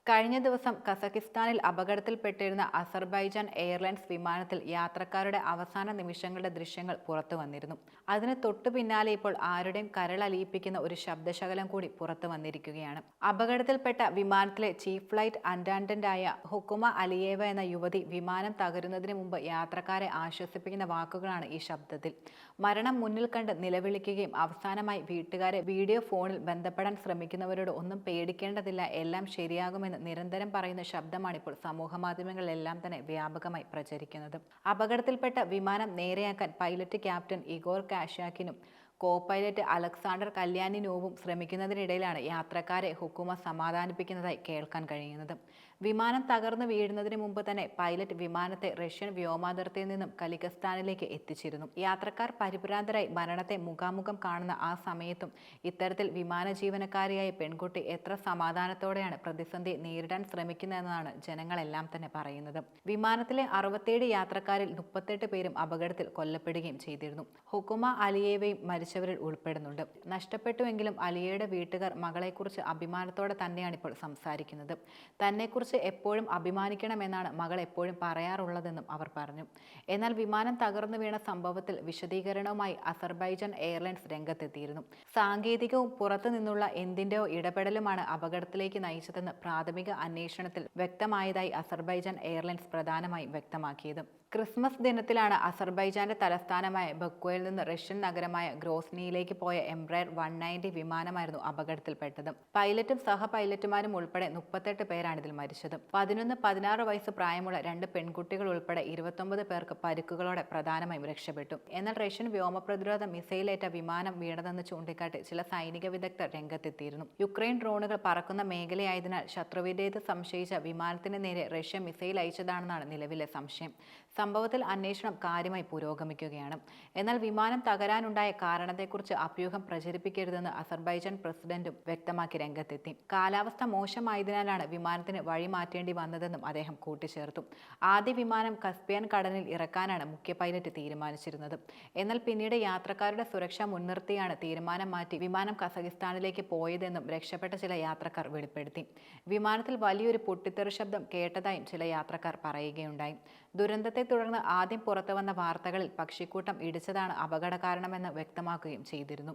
കഴിഞ്ഞ ദിവസം കസക്കിസ്ഥാനിൽ അപകടത്തിൽപ്പെട്ടിരുന്ന Azerbaijan airlines വിമാനത്തിൽ യാത്രക്കാരുടെ അവസാന നിമിഷങ്ങളുടെ ദൃശ്യങ്ങൾ പുറത്തു വന്നിരുന്നു. അതിന് തൊട്ടു പിന്നാലെ ഇപ്പോൾ ആരുടെയും കരളലിയിപ്പിക്കുന്ന ഒരു ശബ്ദശകലം കൂടി പുറത്തു വന്നിരിക്കുകയാണ്. അപകടത്തിൽപ്പെട്ട വിമാനത്തിലെ ചീഫ് ഫ്ലൈറ്റ് അറ്റൻഡന്റായ ഹുക്കുമ അലിയേവ എന്ന യുവതി വിമാനം തകരുന്നതിന് മുമ്പ് യാത്രക്കാരെ ആശ്വസിപ്പിക്കുന്ന വാക്കുകളാണ് ഈ ശബ്ദത്തിൽ. മരണം മുന്നിൽ കണ്ട് നിലവിളിക്കുകയും അവസാനമായി വീട്ടുകാരെ വീഡിയോ ഫോണിൽ ബന്ധപ്പെടാൻ ശ്രമിക്കുന്നവരോട് ഒന്നും പേടിക്കേണ്ടതില്ല, എല്ലാം ശരിയാകുമെന്ന് നിരന്തരം പറയുന്ന ശബ്ദമാണിപ്പോൾ സമൂഹമാധ്യമങ്ങളിലെല്ലാം തന്നെ വ്യാപകമായി പ്രചരിക്കുന്നത്. അപകടത്തിൽപ്പെട്ട വിമാനം നേരെയാക്കാൻ പൈലറ്റ് ക്യാപ്റ്റൻ ഇഗോർ കാഷ്യാക്കിനും കോ പൈലറ്റ് അലക്സാണ്ടർ കല്യാനിനോവും ശ്രമിക്കുന്നതിനിടയിലാണ് യാത്രക്കാരെ ഹുക്കുമ സമാധാനിപ്പിക്കുന്നതായി കേൾക്കാൻ കഴിയുന്നത്. വിമാനം തകർന്നു വീഴുന്നതിന് മുമ്പ് തന്നെ പൈലറ്റ് വിമാനത്തെ റഷ്യൻ വ്യോമാതിർത്തിയിൽ നിന്നും കലികസ്ഥാനിലേക്ക് എത്തിച്ചിരുന്നു. യാത്രക്കാർ പരിഭ്രാന്തരായി മരണത്തെ മുഖാമുഖം കാണുന്ന ആ സമയത്തും ഇത്തരത്തിൽ വിമാന ജീവനക്കാരിയായ പെൺകുട്ടി എത്ര സമാധാനത്തോടെയാണ് പ്രതിസന്ധി നേരിടാൻ ശ്രമിക്കുന്നതെന്നാണ് ജനങ്ങളെല്ലാം തന്നെ പറയുന്നത്. വിമാനത്തിലെ 67 യാത്രക്കാരിൽ 38 പേരും അപകടത്തിൽ കൊല്ലപ്പെടുകയും ചെയ്തിരുന്നു. ഹുക്കുമ അലിയേവയും മരിച്ചവരിൽ ഉൾപ്പെടുന്നുണ്ട്. നഷ്ടപ്പെട്ടുവെങ്കിലും അലിയയുടെ വീട്ടുകാർ മകളെക്കുറിച്ച് അഭിമാനത്തോടെ തന്നെയാണ് ഇപ്പോൾ സംസാരിക്കുന്നത്. തന്നെക്കുറിച്ച് എപ്പോഴും അഭിമാനിക്കണമെന്നാണ് മകൾ എപ്പോഴും പറയാറുള്ളതെന്നും അവർ പറഞ്ഞു. എന്നാൽ വിമാനം തകർന്നു വീണ സംഭവത്തിൽ വിശദീകരണവുമായി അസർബൈജാൻ എയർലൈൻസ് രംഗത്തെത്തിയിരുന്നു. സാങ്കേതികവും പുറത്തു നിന്നുള്ള എന്തിൻ്റെയോ ഇടപെടലുമാണ് അപകടത്തിലേക്ക് നയിച്ചതെന്ന് പ്രാഥമിക അന്വേഷണത്തിൽ വ്യക്തമായതായി അസർബൈജാൻ എയർലൈൻസ് പ്രധാനമായും വ്യക്തമാക്കിയത്. ക്രിസ്മസ് ദിനത്തിലാണ് അസർബൈജാന്റെ തലസ്ഥാനമായ ബക്വയിൽ നിന്ന് റഷ്യൻ നഗരമായ ഗ്രോസ്നിയിലേക്ക് പോയ എംബ്രയർ 190 വിമാനമായിരുന്നു അപകടത്തിൽപ്പെട്ടത്. പൈലറ്റും സഹ പൈലറ്റുമാരും ഉൾപ്പെടെ 38 പേരാണ് ഇതിൽ മരിച്ചത്. 11-16 വയസ്സ് പ്രായമുള്ള 2 പെൺകുട്ടികൾ ഉൾപ്പെടെ 29 പേർക്ക് പരിക്കുകളോടെ പ്രധാനമായും രക്ഷപ്പെട്ടു. എന്നാൽ റഷ്യൻ വ്യോമ പ്രതിരോധ മിസൈലേറ്റ വിമാനം വീണതെന്ന് ചൂണ്ടിക്കാട്ടി ചില സൈനിക വിദഗ്ധർ രംഗത്തെത്തിയിരുന്നു. യുക്രൈൻ ഡ്രോണുകൾ പറക്കുന്ന മേഖലയായതിനാൽ ശത്രുവിന്റേത് സംശയിച്ച വിമാനത്തിന് നേരെ റഷ്യ മിസൈൽ അയച്ചതാണെന്നാണ് നിലവിലെ സംശയം. സംഭവത്തിൽ അന്വേഷണം കാര്യമായി പുരോഗമിക്കുകയാണ്. എന്നാൽ വിമാനം തകരാനുണ്ടായ കാരണത്തെക്കുറിച്ച് അഭ്യൂഹം പ്രചരിപ്പിക്കരുതെന്ന് അസർബൈജാൻ പ്രസിഡന്റും വ്യക്തമാക്കി രംഗത്തെത്തി. കാലാവസ്ഥ മോശമായതിനാലാണ് വിമാനത്തിന് വഴി മാറ്റേണ്ടി വന്നതെന്നും അദ്ദേഹം കൂട്ടിച്ചേർത്തു. ആദ്യ വിമാനം കസ്പിയൻ കടലിൽ ഇറക്കാനാണ് മുഖ്യ പൈലറ്റ് തീരുമാനിച്ചിരുന്നത്. എന്നാൽ പിന്നീട് യാത്രക്കാരുടെ സുരക്ഷ മുൻനിർത്തിയാണ് തീരുമാനം മാറ്റി വിമാനം കസക്കിസ്ഥാനിലേക്ക് പോയതെന്നും രക്ഷപ്പെട്ട ചില യാത്രക്കാർ വെളിപ്പെടുത്തി. വിമാനത്തിൽ വലിയൊരു പൊട്ടിത്തെറി ശബ്ദം കേട്ടതായും ചില യാത്രക്കാർ പറയുകയുണ്ടായി. ദുരന്തത്തെ തുടർന്ന് ആദ്യം പുറത്തുവന്ന വാർത്തകളിൽ പക്ഷിക്കൂട്ടം ഇടിച്ചതാണ് അപകട കാരണമെന്ന് വ്യക്തമാക്കുകയും ചെയ്തിരുന്നു.